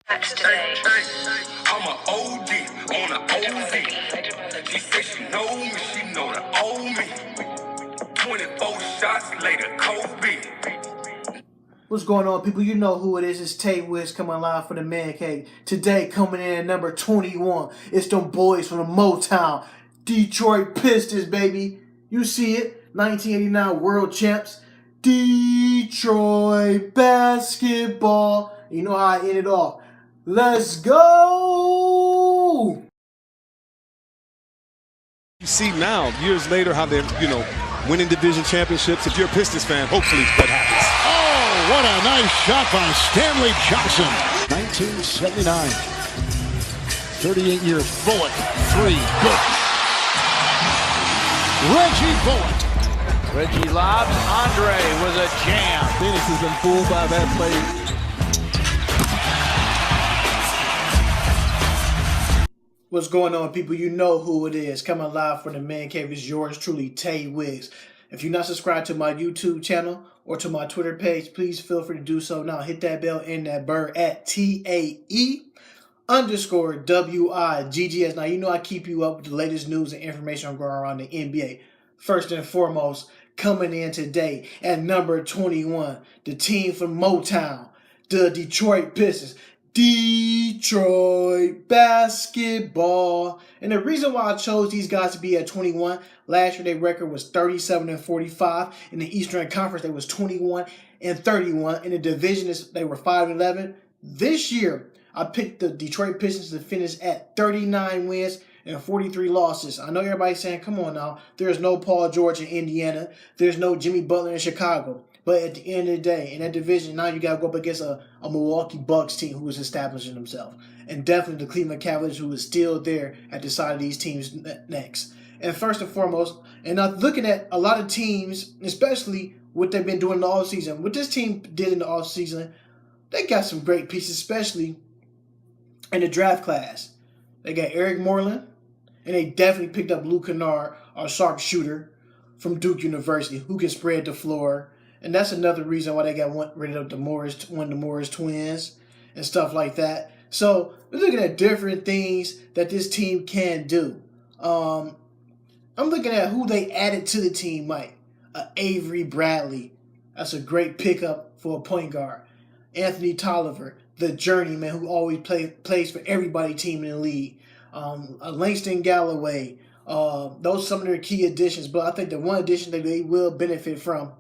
Today. I'm a OD on a OZ. She said she know me, she know the old me. 24 shots later, Kobe. What's going on, people? You know who it is. It's Tay Wiz coming live for the Man Cave. Today, coming in at number 21, it's them boys from the Motown, Detroit Pistons, baby. You see it, 1989 World Champs, Detroit basketball. You know how I end it off. Let's go! You see now, years later, how they're, winning division championships. If you're a Pistons fan, hopefully that happens. Oh, what a nice shot by Stanley Johnson. 1979. 38 years. Bullock, three, good. Reggie Bullock. Reggie lobs. Andre with a jam. Phoenix has been fooled by that play. What's going on, people? You know who it is. Coming live from the Man Cave is yours truly, Tay Wiz. If you're not subscribed to my YouTube channel or to my Twitter page, please feel free to do so now. Hit that bell and that bird at TAE_WIGGS. Now, you know I keep you up with the latest news and information going around the NBA. First and foremost, coming in today at number 21, the team from Motown, the Detroit Pistons. Detroit basketball. And the reason why I chose these guys to be at 21, last year their record was 37-45. In the Eastern Conference, they was 21-31. In the division, they were 5-11. This year, I picked the Detroit Pistons to finish at 39 wins and 43 losses. I know everybody's saying, come on now, there's no Paul George in Indiana. There's no Jimmy Butler in Chicago. But at the end of the day, in that division, now you got to go up against a Milwaukee Bucks team who is establishing themselves. And definitely the Cleveland Cavaliers, who is still there at the side of these teams next. And first and foremost, and I'm looking at a lot of teams, especially what they've been doing in the offseason. What this team did in the offseason, they got some great pieces, especially in the draft class. They got Eric Moreland, and they definitely picked up Luke Kennard, our sharpshooter from Duke University, who can spread the floor. And that's another reason why they got rid of one of the Morris twins and stuff like that. So we're looking at different things that this team can do. I'm looking at who they added to the team, Mike. Avery Bradley. That's a great pickup for a point guard. Anthony Tolliver, the journeyman who always plays for everybody team in the league. Langston Galloway. Those are some of their key additions. But I think the one addition that they will benefit from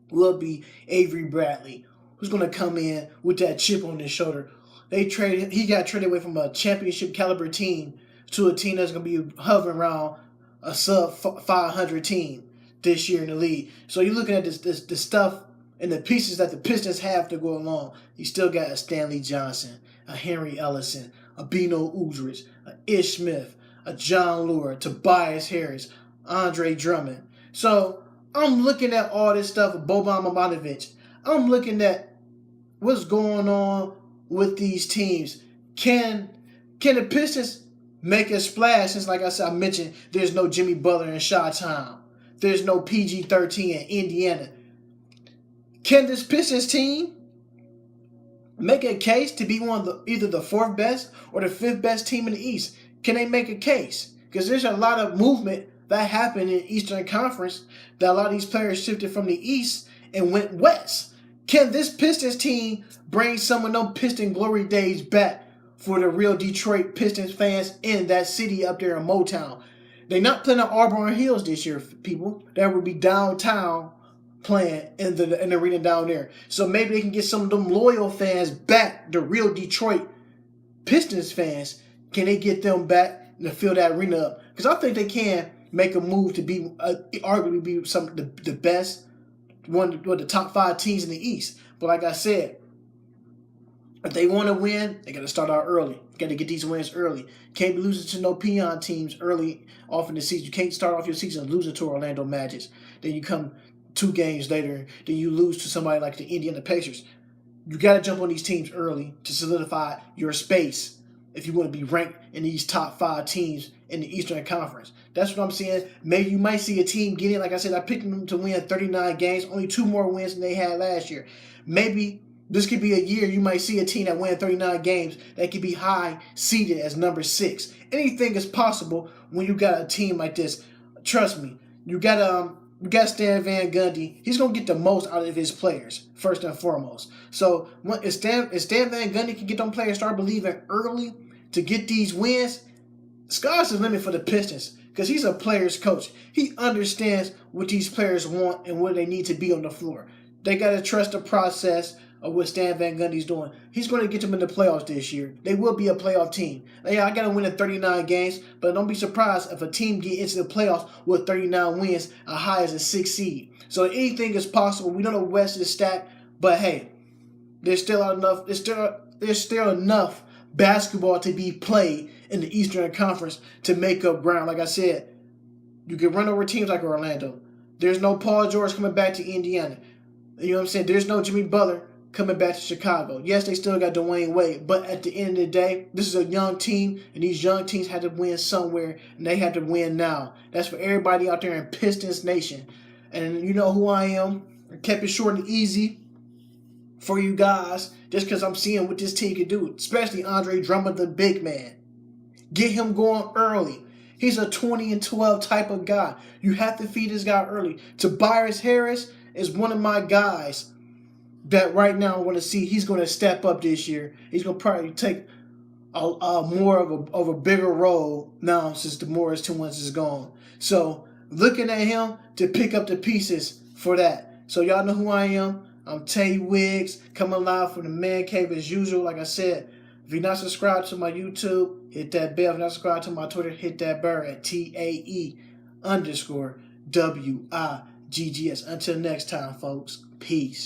will be Avery Bradley, who's going to come in with that chip on his shoulder. He got traded away from a championship caliber team to a team that's going to be hovering around a sub 500 team this year in the league. So you're looking at this stuff and the pieces that the Pistons have to go along. You still got a Stanley Johnson, a Henry Ellison, a Bino Udrich, a Ish Smith, a John Lure, Tobias Harris, Andre Drummond. So I'm looking at all this stuff with Boban Marjanovic. I'm looking at what's going on with these teams. Can the Pistons make a splash? Since, like I said, I mentioned there's no Jimmy Butler in Chi-Town. There's no PG-13 in Indiana. Can this Pistons team make a case to be one of either the fourth best or the fifth best team in the East? Can they make a case? Because there's a lot of movement that happened in Eastern Conference that a lot of these players shifted from the East and went West. Can this Pistons team bring some of them Piston glory days back for the real Detroit Pistons fans in that city up there in Motown? They're not playing at Auburn Hills this year, people. That would be downtown playing in the arena down there. So maybe they can get some of them loyal fans back, the real Detroit Pistons fans. Can they get them back and fill that arena up? Because I think they can make a move to be arguably be some of the best, one of the top 5 teams in the East. But like I said, if they want to win, they got to start out early. Got to get these wins early. Can't be losing to no peon teams early off in the season. You can't start off your season losing to Orlando Magic. Then you come 2 games later, then you lose to somebody like the Indiana Pacers. You got to jump on these teams early to solidify your space if you want to be ranked in these top 5 teams in the Eastern Conference. That's what I'm saying. Maybe you might see a team get in. Like I said, I picked them to win 39 games, only 2 more wins than they had last year. Maybe This could be a year you might see a team that wins 39 games that could be high seeded as number 6. Anything is possible when you got a team like this. Trust me, you got Stan Van Gundy. He's gonna get the most out of his players first and foremost. So if Stan Van Gundy can get them players start believing early to get these wins, sky's the limit for the Pistons because he's a player's coach. He understands what these players want and where they need to be on the floor. They gotta trust the process of what Stan Van Gundy's doing. He's going to get them in the playoffs this year. They will be a playoff team. Yeah, I got to win in 39 games, but don't be surprised if a team get into the playoffs with 39 wins, as high as a 6 seed. So anything is possible. We know the West is stacked, but hey, there's still enough. There's still enough basketball to be played in the Eastern Conference to make up ground. Like I said, you can run over teams like Orlando. There's no Paul George coming back to Indiana. You know what I'm saying? There's no Jimmy Butler coming back to Chicago. Yes, they still got Dwayne Wade, but at the end of the day, this is a young team, and these young teams had to win somewhere, and they had to win now. That's for everybody out there in Pistons Nation. And you know who I am. I kept it short and easy for you guys, just because I'm seeing what this team can do, especially Andre Drummond, the big man. Get him going early. He's a 20-12 type of guy. You have to feed this guy early. Tobias Harris is one of my guys that right now I want to see. He's going to step up this year. He's going to probably take a more of a bigger role now since the Morris 2-1 is gone. So looking at him to pick up the pieces for that. So y'all know who I am. I'm Tay Wiggs, coming live from the Man Cave as usual. Like I said, if you're not subscribed to my YouTube, hit that bell. If you're not subscribed to my Twitter, hit that bell at TAE_WIGGS. Until next time, folks. Peace.